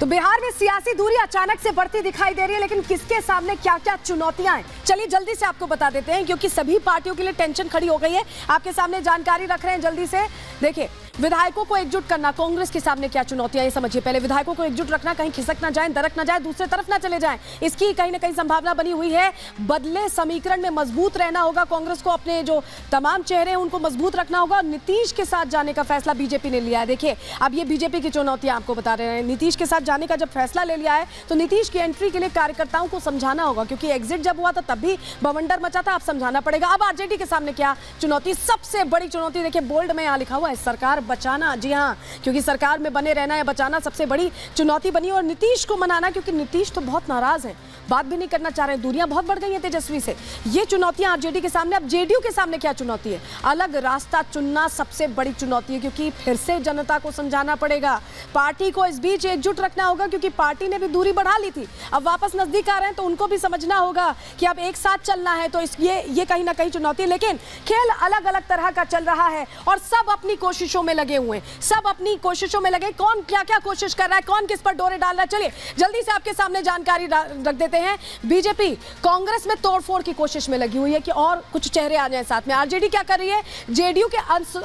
तो बिहार में सियासी दूरी अचानक से बढ़ती दिखाई दे रही है, लेकिन किसके सामने क्या क्या चुनौतियां हैं, चलिए जल्दी से आपको बता देते हैं, क्योंकि सभी पार्टियों के लिए टेंशन खड़ी हो गई है। आपके सामने जानकारी रख रहे हैं जल्दी से। देखिए, विधायकों को एकजुट करना, कांग्रेस के सामने क्या चुनौतियां ये समझिए पहले। विधायकों को एकजुट रखना, कहीं खिसक ना जाए, दरक ना जाए, दूसरे तरफ ना चले जाएं, इसकी कहीं ना कहीं संभावना बनी हुई है। बदले समीकरण में मजबूत रहना होगा कांग्रेस को, अपने जो तमाम चेहरे हैं उनको मजबूत रखना होगा। नीतीश के साथ जाने का फैसला बीजेपी ने लिया है। देखिए, अब ये बीजेपी की चुनौतियां आपको बता रहे हैं। नीतीश के साथ जाने का जब फैसला ले लिया है तो नीतीश की एंट्री के लिए कार्यकर्ताओं को समझाना होगा, क्योंकि एग्जिट जब हुआ था तब भी बवंडर मचा था, अब समझाना पड़ेगा। अब आरजेडी के सामने क्या चुनौती, सबसे बड़ी चुनौती देखिए, बोल्ड में यहां लिखा हुआ है, सरकार बचाना। जी हां, क्योंकि सरकार में बने रहना या बचाना सबसे बड़ी चुनौती बनी, और नीतीश को मनाना, क्योंकि नीतीश तो बहुत नाराज है, बात भी नहीं करना चाह रहे, दूरियां बहुत बढ़ गई हैं तेजस्वी से। ये चुनौतियां आरजेडी के सामने। अब जेडीयू के सामने क्या चुनौती है, अलग रास्ता चुनना सबसे बड़ी चुनौती है, क्योंकि फिर से जनता को समझाना पड़ेगा। पार्टी को इस बीच एकजुट रखना होगा, क्योंकि पार्टी ने भी दूरी बढ़ा ली थी, अब वापस नजदीक आ रहे हैं, तो उनको भी समझना होगा कि अब एक साथ चलना है। तो ये कहीं ना कहीं चुनौती है, लेकिन खेल अलग अलग तरह का चल रहा है और सब अपनी कोशिशों में लगे हुए हैं, सब अपनी कोशिशों में लगे। कौन क्या क्या कोशिश कर रहा है, कौन किस पर डोरे डाल रहा है, चलिए जल्दी से आपके सामने जानकारी रख देते हैं। बीजेपी कांग्रेस में तोड़फोड़ की कोशिश में लगी हुई है कि और कुछ चेहरे आ जाएं साथ में। आरजेडी क्या कर रही है, जेडीयू के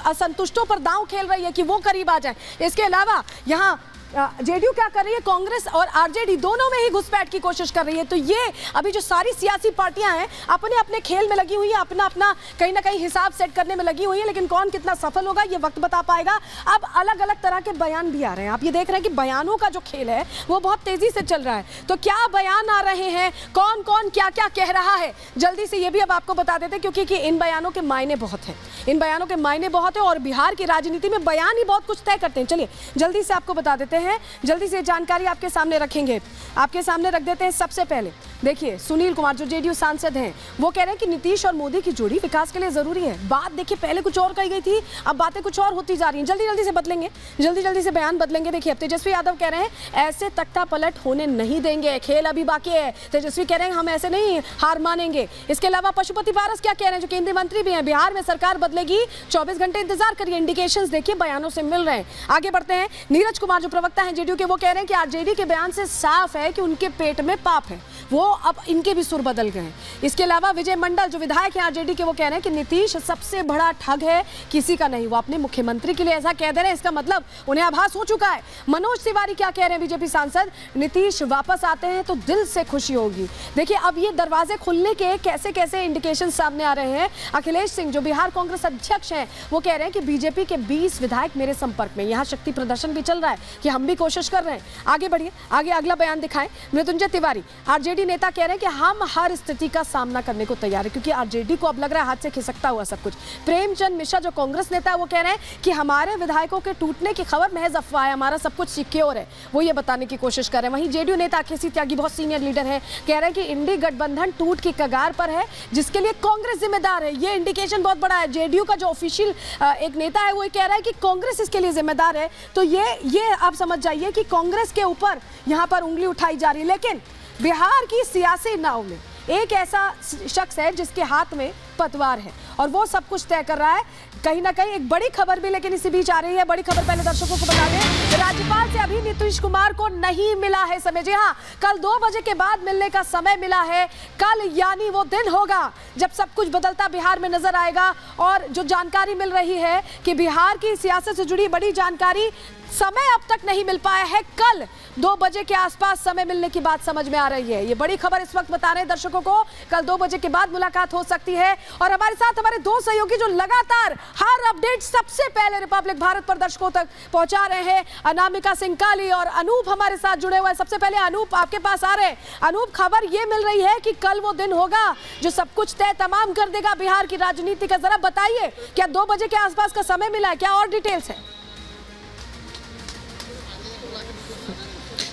असंतुष्टों पर दांव खेल रही है कि वो करीब आ जाएं। इसके अलावा यहां जेडीयू क्या कर रही है, कांग्रेस और आरजेडी दोनों में ही घुसपैठ की कोशिश कर रही है। तो ये अभी जो सारी सियासी पार्टियां हैं अपने अपने खेल में लगी हुई है, अपना अपना कहीं ना कहीं हिसाब सेट करने में लगी हुई है, लेकिन कौन कितना सफल होगा ये वक्त बता पाएगा। अब अलग अलग तरह के बयान भी आ रहे हैं, आप ये देख रहे हैं कि बयानों का जो खेल है वो बहुत तेजी से चल रहा है। तो क्या बयान आ रहे हैं, कौन कौन क्या क्या कह रहा है, जल्दी से ये भी अब आपको बता देते हैं, क्योंकि इन बयानों के मायने बहुत हैं, इन बयानों के मायने बहुत है, और बिहार की राजनीति में बयान ही बहुत कुछ तय करते हैं। चलिए जल्दी से आपको बता देते हैं, जल्दी से जानकारी आपके सामने रखेंगे, आपके सामने रख देते हैं। सबसे पहले देखिए, सुनील कुमार जो जेडीयू सांसद हैं, वो कह रहे हैं कि नीतीश और मोदी की जोड़ी विकास के लिए जरूरी है। बात देखिए, पहले कुछ और कही गई थी, अब बातें कुछ और होती जा रही हैं, जल्दी जल्दी से बदलेंगे, जल्दी जल्दी से बयान बदलेंगे। देखिए, अब तेजस्वी यादव कह रहे हैं ऐसे तख्ता पलट होने नहीं देंगे, खेल अभी बाकी है। तेजस्वी कह रहे हैं हम ऐसे नहीं हार मानेंगे। इसके अलावा पशुपति पारस क्या कह रहे हैं, जो केंद्रीय मंत्री भी हैं, बिहार में सरकार बदलेगी, 24 घंटे इंतजार करिए। इंडिकेशंस देखिए बयानों से मिल रहे हैं। आगे बढ़ते हैं, नीरज कुमार जो प्रवक्ता हैं जेडीयू के, वो कह रहे हैं कि आरजेडी के बयान से साफ है कि उनके पेट में पाप है, वो अब इनके भी सुर बदल गए हैं। इसके अलावा विजय मंडल जो विधायक हैं आरजेडी के, वो कह रहे हैं कि नीतीश सबसे बड़ा ठग है, किसी का नहीं, वो अपने मुख्यमंत्री के लिए ऐसा कह दे रहे हैं, इसका मतलब उन्हें आभास हो चुका है। मनोज तिवारी क्या कह रहे हैं, बीजेपी सांसद, नीतीश वापस आते हैं तो दिल से खुशी होगी। देखिए, अब ये दरवाजे खुलने के कैसे कैसे इंडिकेशन सामने आ रहे हैं। अखिलेश सिंह जो बिहार कांग्रेस अध्यक्ष हैं, वो कह रहे हैं कि बीजेपी के 20 विधायक मेरे संपर्क में, यहाँ शक्ति प्रदर्शन भी चल रहा है कि हम भी कोशिश कर रहे हैं। आगे बढ़िए, आगे अगला बयान दिखाएं। मृत्युंजय तिवारी आरजेडी नेता कह रहे हैं कि हम हर स्थिति का सामना करने को तैयार है, क्योंकि आरजेडी को अब लग रहा है हाथ से खिसकता हुआ सब कुछ। प्रेमचंद मिश्रा जो कांग्रेस नेता है, वो कह रहे हैं कि हमारे विधायकों के टूटने की खबर महज अफवाह है, हमारा सब कुछ सिक्योर है, वो ये बताने की कोशिश कर रहे हैं। वहीं जेडीयू नेता केसी त्यागी बहुत सीनियर लीडर है, कह रहे हैं कि इंडी गठबंधन टूट की कगार पर है, जिसके लिए कांग्रेस जिम्मेदार है। ये इंडिकेशन बहुत बड़ा है। जेडीयू का जो ऑफिशियल एक नेता है वो कह रहा है कि कांग्रेस इसके लिए जिम्मेदार है। तो ये आप समझ जाइए कि कांग्रेस के ऊपर यहाँ पर उंगली उठाई जा रही है। लेकिन बिहार की सियासी नाव में एक ऐसा शख्स है जिसके हाथ में पतवार है, और वो सब कुछ तय कर रहा है। कहीं ना कहीं एक बड़ी खबर भी लेकिन इसी बीच आ रही है। बड़ी खबर पहले दर्शकों को बता दें, राज्यपाल से अभी नीतीश कुमार को नहीं मिला है समय। जी हाँ, कल 2 बजे के बाद मिलने का समय मिला है। कल यानी वो दिन होगा जब सब कुछ बदलता बिहार में नजर आएगा। और जो जानकारी मिल रही है कि बिहार की सियासत से जुड़ी बड़ी जानकारी, समय अब तक नहीं मिल पाया है, कल 2 बजे के आसपास समय मिलने की बात समझ में आ रही है। ये बड़ी खबर इस वक्त बता रहे हैं दर्शकों को, कल 2 बजे के बाद मुलाकात हो सकती है। और हमारे साथ हमारे 2 सहयोगी जो लगातार हर अपडेट सबसे पहले रिपब्लिक भारत पर दर्शकों तक पहुंचा रहे हैं, अनामिका सिंह काली और अनूप हमारे साथ जुड़े हुए हैं। सबसे पहले अनूप आपके पास आ रहे हैं। अनूप, खबर ये मिल रही है कि कल वो दिन होगा जो सब कुछ तय तमाम कर देगा बिहार की राजनीति का, जरा बताइए क्या 2 बजे के आसपास का समय मिला है, क्या और डिटेल्स है?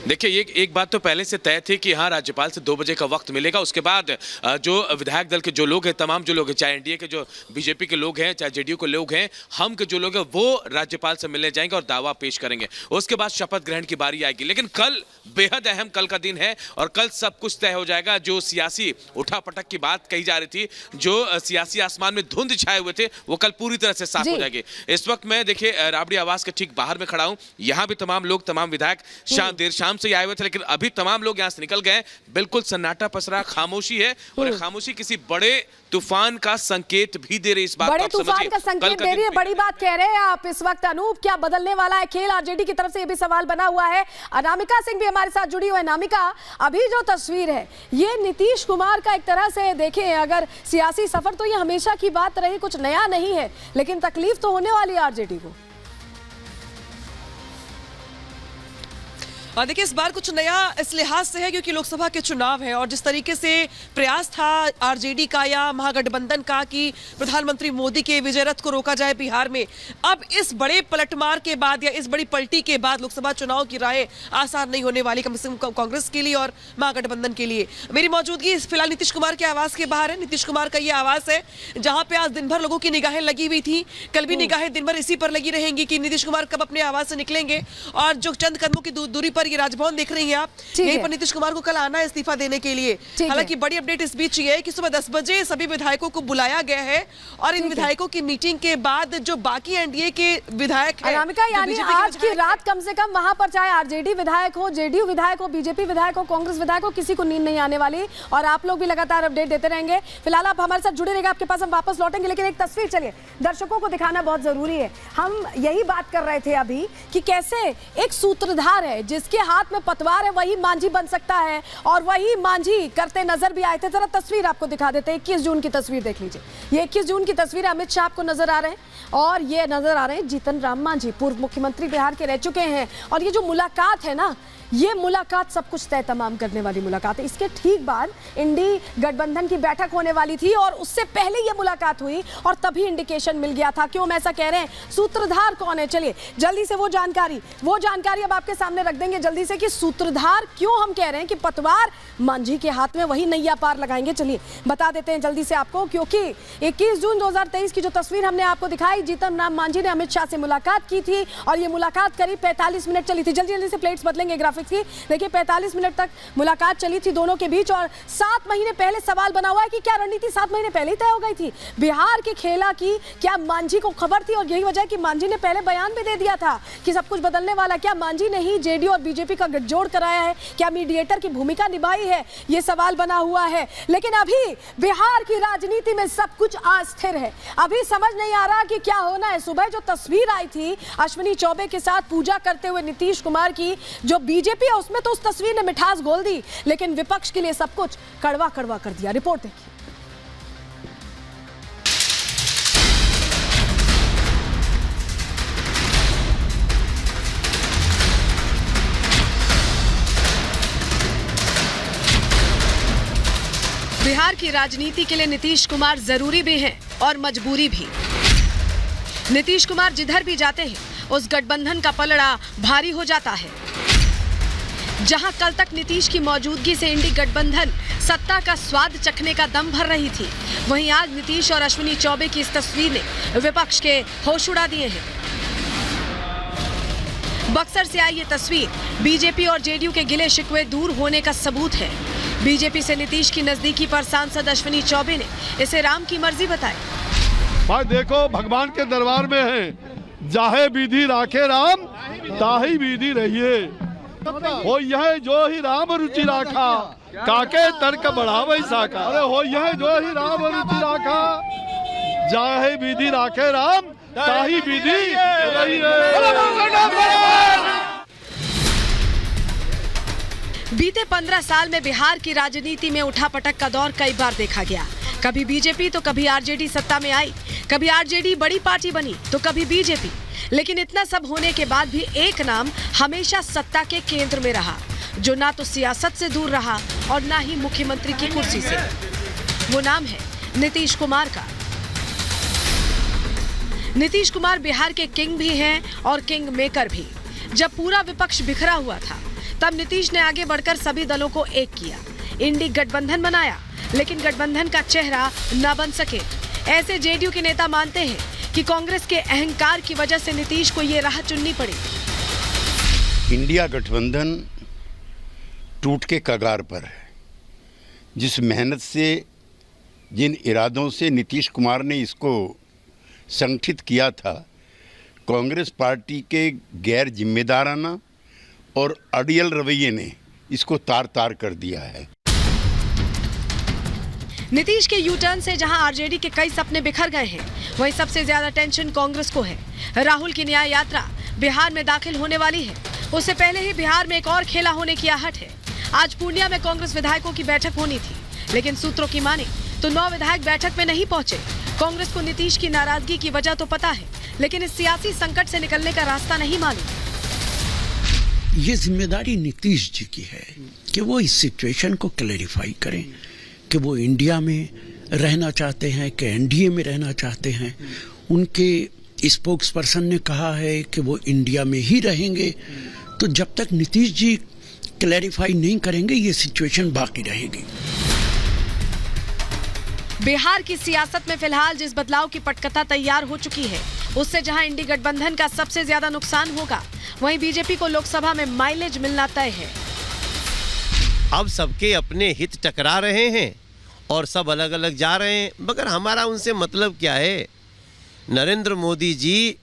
देखिए, ये एक बात तो पहले से तय थी कि हाँ, राज्यपाल से 2 बजे का वक्त मिलेगा। उसके बाद जो विधायक दल के जो लोग हैं, तमाम जो लोग हैं, चाहे एनडीए के जो बीजेपी के लोग हैं, चाहे जेडीयू के लोग हैं, हम के जो लोग हैं, वो राज्यपाल से मिलने जाएंगे और दावा पेश करेंगे। उसके बाद शपथ ग्रहण की बारी आएगी। लेकिन कल बेहद अहम कल का दिन है और कल सब कुछ तय हो जाएगा। जो सियासी उठापटक की बात कही जा रही थी, जो सियासी आसमान में धुंध छाए हुए थे, वो कल पूरी तरह से साफ हो जाएगी। इस वक्त मैं देखिए राबड़ी आवास के ठीक बाहर में खड़ा हूँ। यहाँ भी तमाम लोग, तमाम विधायक देर शाम से ही आए हुए थे, लेकिन अभी तमाम लोग यहाँ से निकल गए। बिल्कुल सन्नाटा पसरा, खामोशी है, और खामोशी किसी बड़े तूफान का संकेत भी दे रही। इस बात बड़े आप तूफान समझिए, का संकेत दे रही है, बड़ी बात कह रहे हैं आप इस वक्त। अनूप, क्या बदलने वाला है खेल? आरजेडी की तरफ से ये भी सवाल बना हुआ है। अनामिका सिंह भी हमारे साथ जुड़ी हुई है। अनामिका, अभी जो तस्वीर है ये नीतीश कुमार का एक तरह से देखें अगर सियासी सफर, तो ये हमेशा की बात रही, कुछ नया नहीं है, लेकिन तकलीफ तो होने वाली है आरजेडी को। देखिए, इस बार कुछ नया इस लिहाज से है क्योंकि लोकसभा के चुनाव है, और जिस तरीके से प्रयास था आरजेडी का या महागठबंधन का कि प्रधानमंत्री मोदी के विजय रथ को रोका जाए बिहार में, अब इस बड़े पलटमार के बाद या इस बड़ी पलटी के बाद लोकसभा चुनाव की राहें आसान नहीं होने वाली, कम से कम कांग्रेस के लिए और महागठबंधन के लिए। मेरी मौजूदगी फिलहाल नीतीश कुमार के आवास के बाहर है। नीतीश कुमार का ये आवास है जहां पे आज दिन भर लोगों की निगाहें लगी हुई थी, कल भी निगाहें दिन भर इसी पर लगी रहेंगी कि नीतीश कुमार कब अपने आवास से निकलेंगे। और जो चंद कदमों की दूरी पर ये राजभवन देख रही हैं आप, यहीं पर नीतीश कुमार को कल आना है इस्तीफा देने के लिए। हालांकि बड़ी अपडेट इस बीच ये है कि सुबह 10 बजे सभी विधायकों को बुलाया गया है, और इन विधायकों की मीटिंग के बाद जो बाकी एनडीए के विधायक हैं, अनामिका, यानी आज की रात कम से कम वहां पर चाहे आरजेडी विधायक हो, जेडीयू विधायक हो, बीजेपी विधायक हो, कांग्रेस विधायक हो, किसी को नींद नहीं आने वाली, और आप लोग भी लगातार अपडेट देते रहेंगे। फिलहाल आप हमारे साथ जुड़े रहेंगे, आपके पास हम वापस लौटेंगे, लेकिन एक तस्वीर चलिए दर्शकों को दिखाना बहुत जरूरी है। हम यही बात कर रहे थे अभी कि कैसे एक सूत्रधार है जिसके हाथ में पतवार है वही मांझी बन सकता है, और वही मांझी करते नजर भी आए थे। जरा तस्वीर आपको दिखा देते हैं, 21 जून की तस्वीर देख लीजिए। ये 21 जून की तस्वीर अमित शाह आपको नजर आ रहे हैं, और ये नजर आ रहे हैं जीतन राम मांझी, पूर्व मुख्यमंत्री बिहार के रह चुके हैं। और ये जो मुलाकात है ना, ये मुलाकात सब कुछ तय तमाम करने वाली मुलाकात है। इसके ठीक बाद इंडी गठबंधन की बैठक होने वाली थी, और उससे पहले ये मुलाकात हुई, और तभी इंडिकेशन मिल गया था। क्यों हम ऐसा कह रहे हैं? सूत्रधार कौन है? चलिए जल्दी से वो जानकारी अब आपके सामने रख देंगे जल्दी से कि सूत्रधार क्यों हम कह रहे हैं कि पतवार मांझी के हाथ में वही नैया पार लगाएंगे। चलिए बता देते हैं जल्दी से आपको, क्योंकि 21 जून 2023 की जो तस्वीर हमने आपको दिखाई, जीतन राम मांझी ने अमित शाह से मुलाकात की थी, और ये मुलाकात करीब 45 मिनट चली थी। जल्दी से प्लेट्स बदलेंगे ग्राफिक्स की। देखिए 45 मिनट तक मुलाकात चली थी दोनों के बीच, और 7 महीने पहले सवाल बना हुआ है कि क्या रणनीति 7 महीने पहले ही तय हो गई थी बिहार के खेला की? क्या मांझी को खबर थी? और यही वजह है कि मांझी ने पहले बयान भी दे दिया था कि सब कुछ बदलने वाला। क्या मांझी ने ही जेडीयू और बीजेपी का गठजोड़ कराया है? क्या मीडिएटर की भूमिका निभाई है? ये सवाल बना हुआ है। लेकिन अभी बिहार की राजनीति में सब कुछ अस्थिर है। अभी समझ नहीं आ रहा कि क्या होना है। सुबह जो तस्वीर आई थी अश्विनी चौबे के साथ पूजा करते हुए नीतीश कुमार की, जो बीजेपी है उसमें तो उस तस्वीर ने मिठास घोल दी, लेकिन विपक्ष के लिए सब कुछ कड़वा कड़वा कर दिया। रिपोर्ट देखिए। बिहार की राजनीति के लिए नीतीश कुमार जरूरी भी हैं और मजबूरी भी। नीतीश कुमार जिधर भी जाते हैं उस गठबंधन का पलड़ा भारी हो जाता है। जहां कल तक नीतीश की मौजूदगी से इंडी गठबंधन सत्ता का स्वाद चखने का दम भर रही थी, वहीं आज नीतीश और अश्विनी चौबे की इस तस्वीर ने विपक्ष के होश उड़ा दिए हैं। बक्सर से आई ये तस्वीर बीजेपी और जेडीयू के गिले शिकवे दूर होने का सबूत है। बीजेपी से नीतीश की नजदीकी पर सांसद अश्विनी चौबे ने इसे राम की मर्जी बताई। भाई देखो, भगवान के दरबार में है, जाहे विधि राखे राम ताही विधि रहिए, हो यह जो ही राम रुचि राखा काके तर्क बढ़ावे साका। अरे हो यह जो ही राम रुचि राखा जाहे विधि राखे राम ताही विधि रहिए। बीते 15 साल में बिहार की राजनीति में उठापटक का दौर कई बार देखा गया। कभी बीजेपी तो कभी आरजेडी सत्ता में आई, कभी आरजेडी बड़ी पार्टी बनी तो कभी बीजेपी। लेकिन इतना सब होने के बाद भी एक नाम हमेशा सत्ता के केंद्र में रहा, जो ना तो सियासत से दूर रहा और ना ही मुख्यमंत्री की कुर्सी से। वो नाम है नीतीश कुमार का। नीतीश कुमार बिहार के किंग भी हैं और किंग मेकर भी। जब पूरा विपक्ष बिखरा हुआ था तब नीतीश ने आगे बढ़कर सभी दलों को एक किया, इंडी गठबंधन बनाया, लेकिन गठबंधन का चेहरा न बन सके। ऐसे जेडीयू के नेता मानते हैं कि कांग्रेस के अहंकार की वजह से नीतीश को ये राह चुननी पड़ी। इंडिया गठबंधन टूट के कगार पर है। जिस मेहनत से, जिन इरादों से नीतीश कुमार ने इसको संगठित किया था, कांग्रेस पार्टी के गैर जिम्मेदाराना और अड़ियल रवैये ने इसको तार तार कर दिया है। नीतीश के यू टर्न से जहां आरजेडी के कई सपने बिखर गए हैं, वहीं सबसे ज्यादा टेंशन कांग्रेस को है। राहुल की न्याय यात्रा बिहार में दाखिल होने वाली है। उससे पहले ही बिहार में एक और खेला होने की आहट है। आज पूर्णिया में कांग्रेस विधायकों की बैठक होनी थी, लेकिन सूत्रों की माने तो 9 विधायक बैठक में नहीं पहुंचे। कांग्रेस को नीतीश की नाराजगी की वजह तो पता है, लेकिन इस सियासी संकट से निकलने का रास्ता नहीं मालूम। ये जिम्मेदारी नीतीश जी की है कि वो इस सिचुएशन को क्लैरिफाई करें कि वो इंडिया में रहना चाहते हैं कि एनडीए में रहना चाहते हैं। उनके स्पोक्स पर्सन ने कहा है कि वो इंडिया में ही रहेंगे। तो जब तक नीतीश जी क्लैरिफाई नहीं करेंगे, ये सिचुएशन बाकी रहेगी। बिहार की सियासत में फिलहाल जिस बदलाव की पटकथा तैयार हो चुकी है, उससे जहां इंडी गठबंधन का सबसे ज्यादा नुकसान होगा, वहीं बीजेपी को लोकसभा में माइलेज मिलना तय है। अब सबके अपने हित टकरा रहे हैं और सब अलग अलग जा रहे हैं, मगर हमारा उनसे मतलब क्या है। नरेंद्र मोदी जी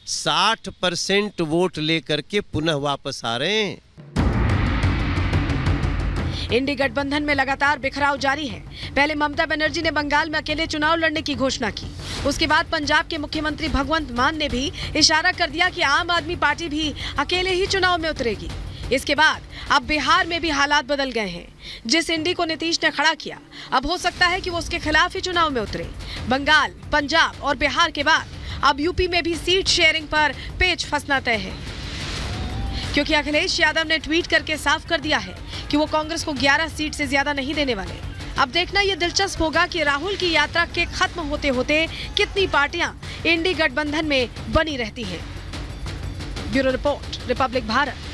60% वोट लेकर के पुनः वापस आ रहे हैं। इंडी गठबंधन में लगातार बिखराव जारी है। पहले ममता बनर्जी ने बंगाल में अकेले चुनाव लड़ने की घोषणा की। उसके बाद पंजाब के मुख्यमंत्री भगवंत मान ने भी इशारा कर दिया कि आम आदमी पार्टी भी अकेले ही चुनाव में उतरेगी। इसके बाद अब बिहार में भी हालात बदल गए हैं। जिस इंडी को नीतीश ने खड़ा किया, अब हो सकता है कि वो उसके खिलाफ ही चुनाव में उतरे। बंगाल, पंजाब और बिहार के बाद अब यूपी में भी सीट शेयरिंग पर पेच फंसना तय है, क्योंकि अखिलेश यादव ने ट्वीट करके साफ कर दिया है कि वो कांग्रेस को 11 सीट से ज्यादा नहीं देने वाले। अब देखना यह दिलचस्प होगा कि राहुल की यात्रा के खत्म होते होते कितनी पार्टियां इंडी गठबंधन में बनी रहती हैं। Bureau report, Republic Bharat.